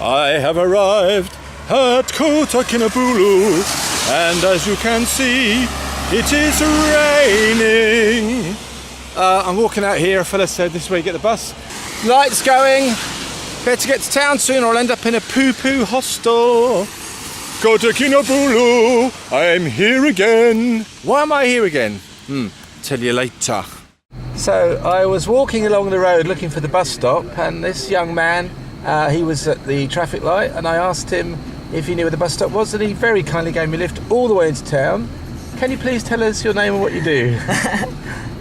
I have arrived at Kota Kinabalu, and as you can see, it is raining. I'm walking out here. A fella said this is where you get the bus. Lights going. Better get to town soon or I'll end up in a poo-poo hostel. Kota Kinabalu, I'm here again. Why am I here again? Tell you later. So I was walking along the road looking for the bus stop, and this young man, he was at the traffic light, and I asked him if he knew where the bus stop was, and he very kindly gave me a lift all the way into town. Can you please tell us your name and what you do?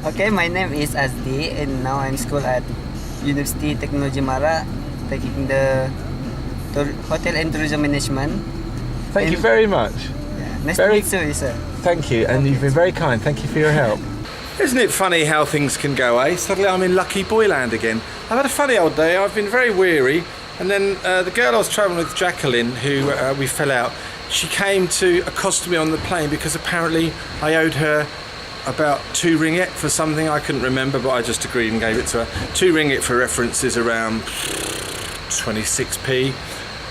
Okay, my name is Asdi, and now I'm school at University Technology Mara, taking the Hotel and Tourism Management. Thank you very much. Yeah, nice to meet you, sir. Thank you, and you've been very kind. Thank you for your help. Isn't it funny how things can go, eh? Suddenly I'm in lucky boy land again. I've had a funny old day. I've been very weary, and then the girl I was travelling with, Jacqueline, who we fell out, she came to accost me on the plane because apparently I owed her about 2 ringgit for something I couldn't remember, but I just agreed and gave it to her. 2 ringgit for reference is around 26p,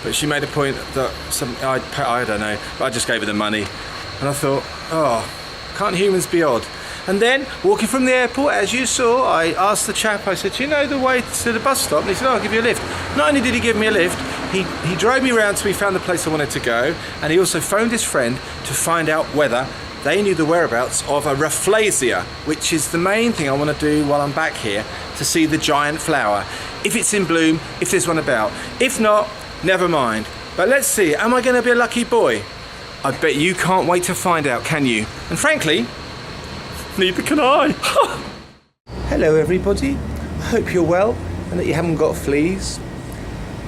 but she made a point that I don't know, but I just gave her the money, and I thought, oh, can't humans be odd? And then, walking from the airport, as you saw, I asked the chap, I said, do you know the way to the bus stop? And he said, oh, I'll give you a lift. Not only did he give me a lift, he drove me around till we found the place I wanted to go, and he also phoned his friend to find out whether they knew the whereabouts of a rafflesia, which is the main thing I want to do while I'm back here, to see the giant flower. If it's in bloom, if there's one about. If not, never mind. But let's see, am I going to be a lucky boy? I bet you can't wait to find out, can you? And frankly, neither can I. Hello everybody, I hope you're well and that you haven't got fleas.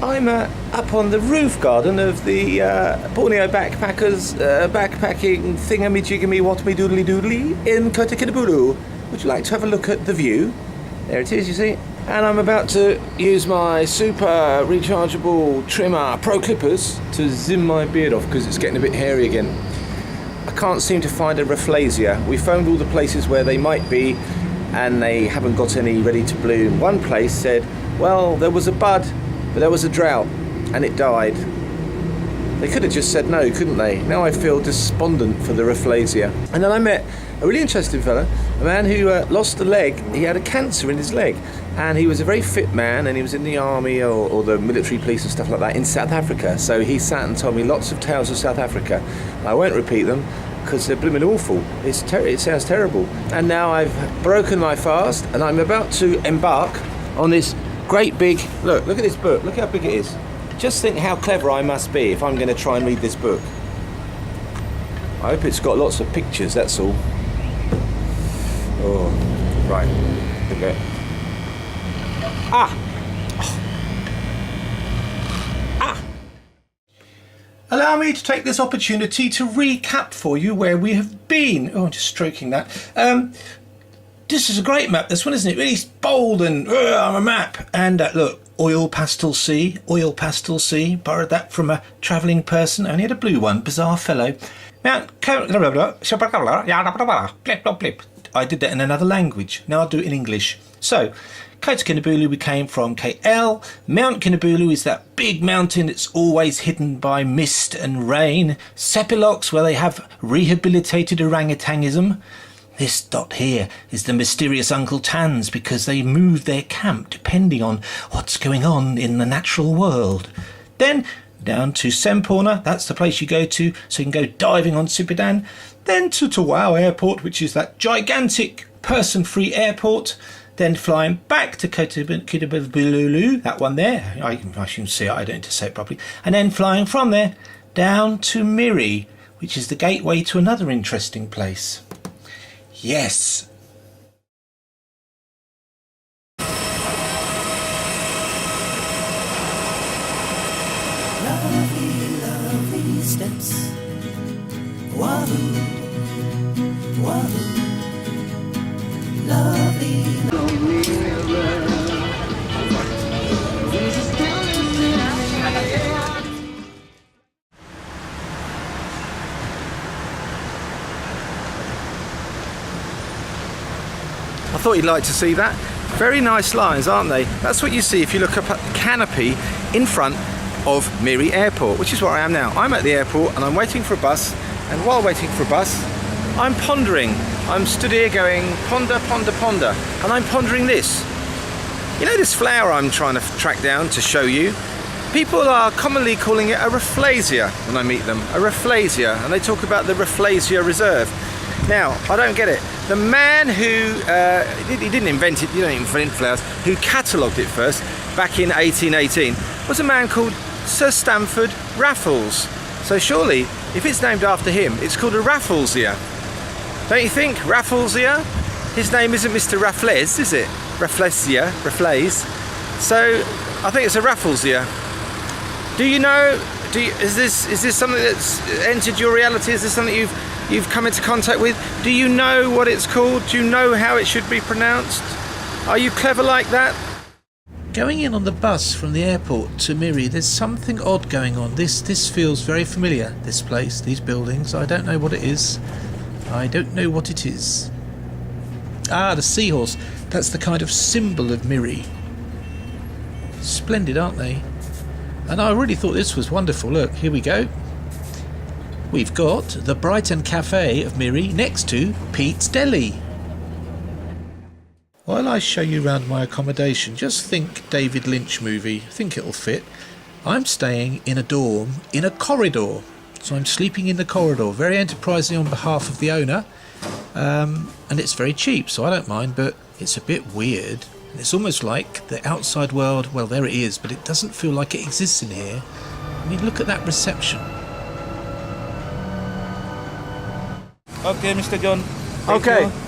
I'm up on the roof garden of the Borneo Backpackers backpacking thingamajigamy whatmy doodly doodly in Kota Kinabalu. Would you like to have a look at the view? There it is, you see. And I'm about to use my super rechargeable trimmer pro clippers to zim my beard off because it's getting a bit hairy again. I can't seem to find a rafflesia. We found all the places where they might be and they haven't got any ready to bloom. One place said, well, there was a bud, but there was a drought and it died. They could have just said no, couldn't they? Now I feel despondent for the rafflesia. And then I met a really interesting fella, a man who lost a leg. He had a cancer in his leg, and he was a very fit man, and he was in the army or the military police and stuff like that in South Africa. So he sat and told me lots of tales of South Africa. I won't repeat them because they're blooming awful. It sounds terrible. And now I've broken my fast, and I'm about to embark on this great big, look at this book, look how big it is. Just think how clever I must be if I'm going to try and read this book. I hope it's got lots of pictures, that's all. Oh, right, okay. Allow me to take this opportunity to recap for you where we have been. Oh, I'm just stroking that. This is a great map, this one, isn't it? Really bold and a map. And look, oil pastel sea, borrowed that from a travelling person. I only had a blue one, bizarre fellow. I did that in another language, now I'll do it in English. So, Kota Kinabalu, we came from KL. Mount Kinabalu is that big mountain that's always hidden by mist and rain. Sepiloks, where they have rehabilitated orangutangism. This dot here is the mysterious Uncle Tans because they move their camp depending on what's going on in the natural world. Then down to Semporna, that's the place you go to so you can go diving on Sipidan. Then to Tawau Airport, which is that gigantic person-free airport. Then flying back to Kota Kinabalu, that one there. I shouldn't say it, I don't need to say it properly. And then flying from there down to Miri, which is the gateway to another interesting place. Yes. Lovely, lovely steps. Wahoo, wahoo. Lovely, I thought you'd like to see that. Very nice lines, aren't they? That's what you see if you look up at the canopy in front of Miri Airport, which is where I am now. I'm at the airport and I'm waiting for a bus, and while waiting for a bus, I'm pondering. I'm stood here going ponder, ponder, ponder, and I'm pondering this. You know this flower I'm trying to track down to show you? People are commonly calling it a rafflesia when I meet them, a rafflesia, and they talk about the Rafflesia Reserve. Now, I don't get it. The man who, he didn't invent it, you don't invent flowers, who catalogued it first, back in 1818, was a man called Sir Stamford Raffles. So surely, if it's named after him, it's called a Rafflesia. Don't you think? Rafflesia? His name isn't Mr. Raffles, is it? Rafflesia, Raffles. So, I think it's a Rafflesia. Do you know, is this something that's entered your reality? Is this something you've come into contact with? Do you know what it's called? Do you know how it should be pronounced? Are you clever like that? Going in on the bus from the airport to Miri, there's something odd going on. This feels very familiar, this place, these buildings. I don't know what it is. I don't know what it is. Ah, the seahorse. That's the kind of symbol of Miri. Splendid, aren't they? And I really thought this was wonderful. Look, here we go. We've got the Brighton Cafe of Miri next to Pete's Deli. While I show you around my accommodation, just think David Lynch movie. I think it'll fit. I'm staying in a dorm in a corridor. So I'm sleeping in the corridor. Very enterprising on behalf of the owner. And it's very cheap, so I don't mind, but it's a bit weird. And it's almost like the outside world, well, there it is, but it doesn't feel like it exists in here. I mean, look at that reception. Okay, Mr. John.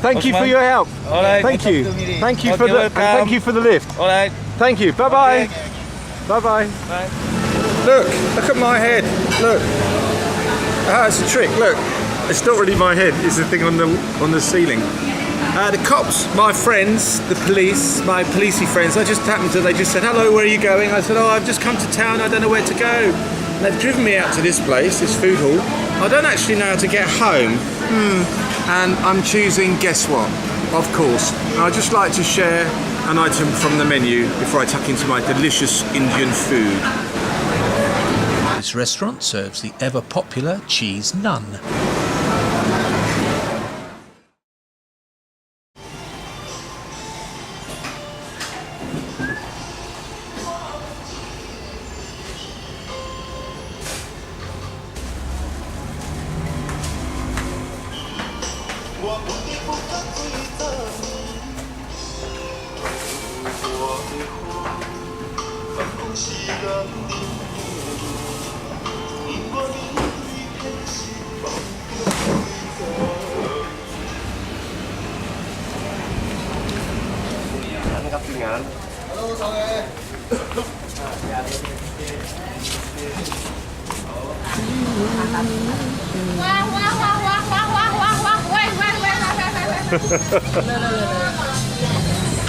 Thank you for your help. All right. Thank you. Thank you for Okay, the welcome. thank you for the lift. All right. Thank you. Bye bye. Okay. Bye bye. Bye. Look at my head. Look. Ah, it's a trick. Look. It's not really my head. It's the thing on the ceiling. The cops, my friends, the police, my policey friends, they just said, hello, where are you going? I said, oh, I've just come to town, I don't know where to go. And they've driven me out to this place, this food hall. I don't actually know how to get home. And I'm choosing, guess what? Of course. And I'd just like to share an item from the menu before I tuck into my delicious Indian food. This restaurant serves the ever popular cheese naan.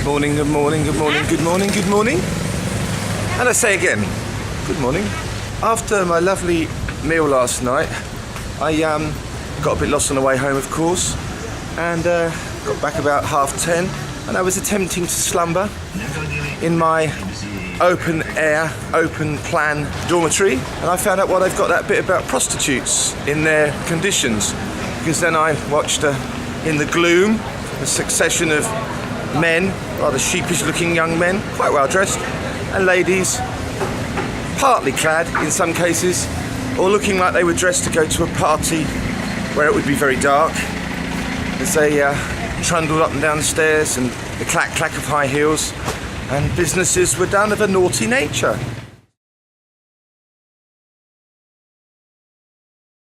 Morning, good morning, good morning, good morning, good morning. And I say again, good morning. After my lovely meal last night, I got a bit lost on the way home, of course, and got back about 10:30, and I was attempting to slumber in my open air, open plan dormitory, and I found out why they've got that bit about prostitutes in their conditions, because then I watched in the gloom a succession of men, rather sheepish looking young men, quite well dressed, and ladies partly clad in some cases, or looking like they were dressed to go to a party where it would be very dark, as they trundled up and down the stairs, and the clack clack of high heels, and businesses were done of a naughty nature.